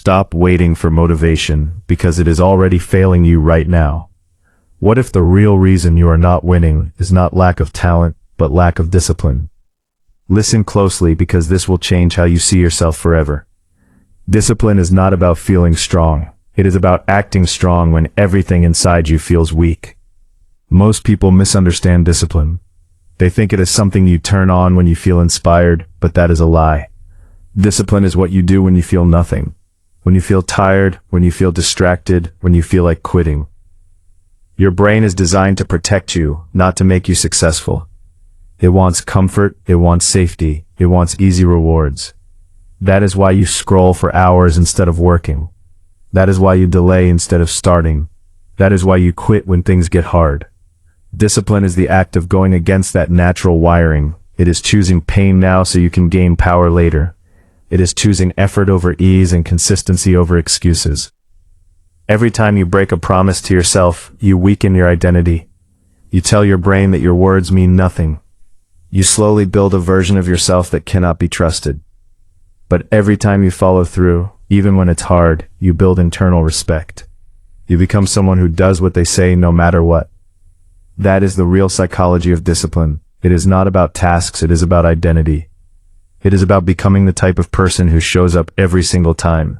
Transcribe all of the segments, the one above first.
stop waiting for motivation because it is already failing you right now. What if the real reason you are not winning is not lack of talent, but lack of discipline? Listen closely because this will change how you see yourself forever. Discipline is not about feeling strong. It is about acting strong when everything inside you feels weak. Most people misunderstand discipline. They think it is something you turn on when you feel inspired, but that is a lie. Discipline is what you do when you feel nothing. When you feel tired, when you feel distracted, when you feel like quitting. Your brain is designed to protect you, not to make you successful. It wants comfort, it wants safety, it wants easy rewards. That is why you scroll for hours instead of working. That is why you delay instead of starting. That is why you quit when things get hard. Discipline is the act of going against that natural wiring. It is choosing pain now so you can gain power later. It is choosing effort over ease and consistency over excuses. Every time you break a promise to yourself, you weaken your identity. You tell your brain that your words mean nothing. You slowly build a version of yourself that cannot be trusted. But every time you follow through, even when it's hard, you build internal respect. You become someone who does what they say no matter what. That is the real psychology of discipline. It is not about tasks, it is about identity. It is about becoming the type of person who shows up every single time.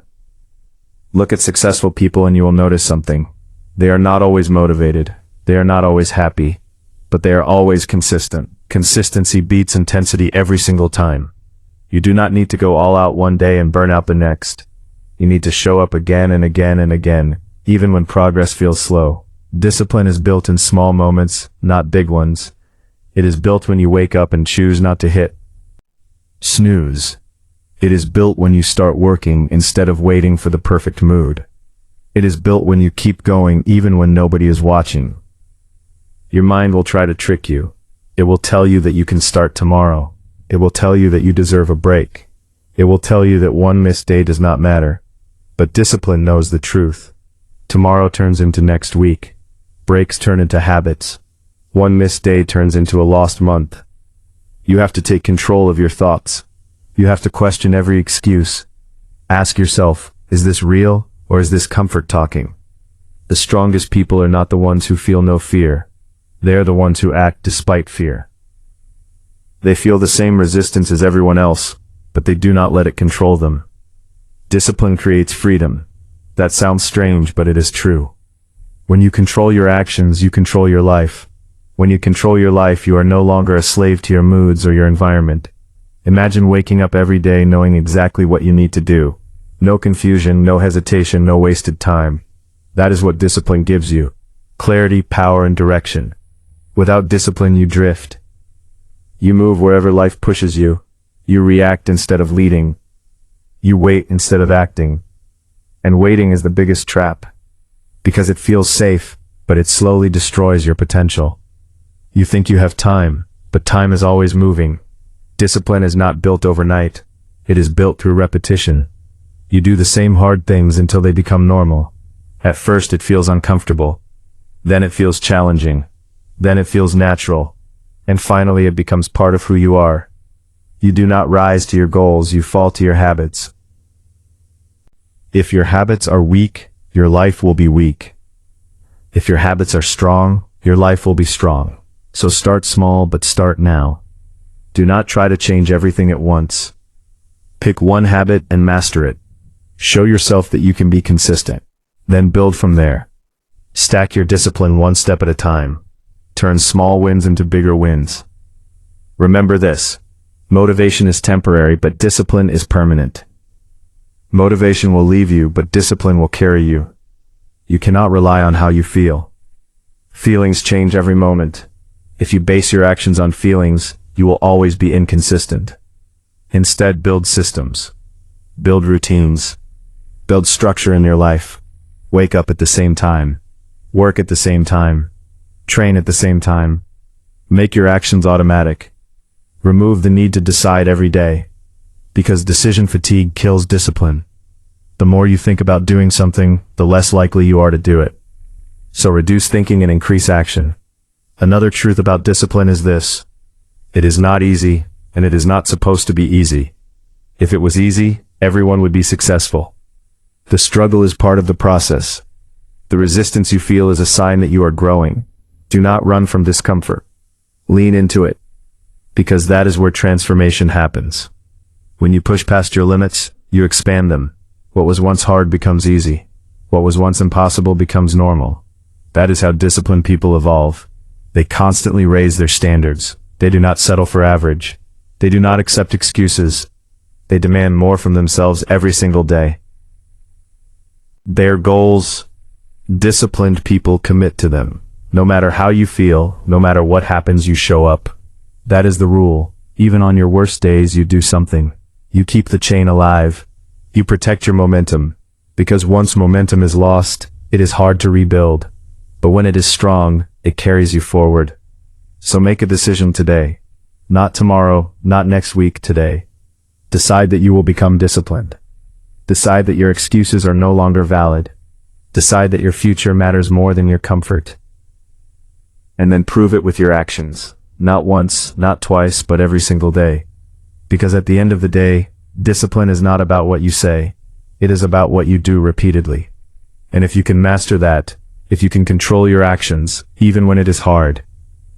Look at successful people and you will notice something. They are not always motivated. They are not always happy. But they are always consistent. Consistency beats intensity every single time. You do not need to go all out one day and burn out the next. You need to show up again and again and again, even when progress feels slow. Discipline is built in small moments, not big ones. It is built when you wake up and choose not to hit snooze. It is built when you start working instead of waiting for the perfect mood. It is built when you keep going even when nobody is watching. Your mind will try to trick you. It will tell you that you can start tomorrow. It will tell you that you deserve a break. It will tell you that one missed day does not matter. But discipline knows the truth. Tomorrow turns into next week. Breaks turn into habits. One missed day turns into a lost month. You have to take control of your thoughts. You have to question every excuse. Ask yourself, is this real or is this comfort talking? The strongest people are not the ones who feel no fear. They are the ones who act despite fear. They feel the same resistance as everyone else, but they do not let it control them. Discipline creates freedom. That sounds strange, but it is true. When you control your actions, you control your life. When you control your life, you are no longer a slave to your moods or your environment. Imagine waking up every day knowing exactly what you need to do. No confusion, no hesitation, no wasted time. That is what discipline gives you. Clarity, power, and direction. Without discipline, you drift. You move wherever life pushes you. You react instead of leading. You wait instead of acting. And waiting is the biggest trap. Because it feels safe, but it slowly destroys your potential. You think you have time, but time is always moving. Discipline is not built overnight. It is built through repetition. You do the same hard things until they become normal. At first it feels uncomfortable. Then it feels challenging. Then it feels natural. And finally it becomes part of who you are. You do not rise to your goals, you fall to your habits. If your habits are weak, your life will be weak. If your habits are strong, your life will be strong. So start small, but start now. Do not try to change everything at once. Pick one habit and master it. Show yourself that you can be consistent. Then build from there. Stack your discipline one step at a time. Turn small wins into bigger wins. Remember this. Motivation is temporary, but discipline is permanent. Motivation will leave you, but discipline will carry you. You cannot rely on how you feel. Feelings change every moment. If you base your actions on feelings, you will always be inconsistent. Instead, build systems. Build routines. Build structure in your life. Wake up at the same time. Work at the same time. Train at the same time. Make your actions automatic. Remove the need to decide every day. Because decision fatigue kills discipline. The more you think about doing something, the less likely you are to do it. So reduce thinking and increase action. Another truth about discipline is this. It is not easy, and it is not supposed to be easy. If it was easy, everyone would be successful. The struggle is part of the process. The resistance you feel is a sign that you are growing. Do not run from discomfort. Lean into it, because that is where transformation happens. When you push past your limits, you expand them. What was once hard becomes easy. What was once impossible becomes normal. That is how disciplined people evolve. They constantly raise their standards. They do not settle for average. They do not accept excuses. They demand more from themselves every single day. Their goals, disciplined people commit to them. No matter how you feel, no matter what happens, you show up. That is the rule. Even on your worst days, you do something. You keep the chain alive. You protect your momentum. Because once momentum is lost, it is hard to rebuild. But when it is strong, it carries you forward. So make a decision today. Not tomorrow, not next week, today. Decide that you will become disciplined. Decide that your excuses are no longer valid. Decide that your future matters more than your comfort. And then prove it with your actions. Not once, not twice, but every single day. Because at the end of the day, discipline is not about what you say. It is about what you do repeatedly. And if you can master that, if you can control your actions, even when it is hard,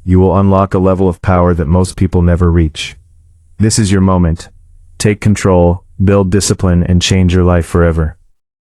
you will unlock a level of power that most people never reach. This is your moment. Take control, build discipline, and change your life forever.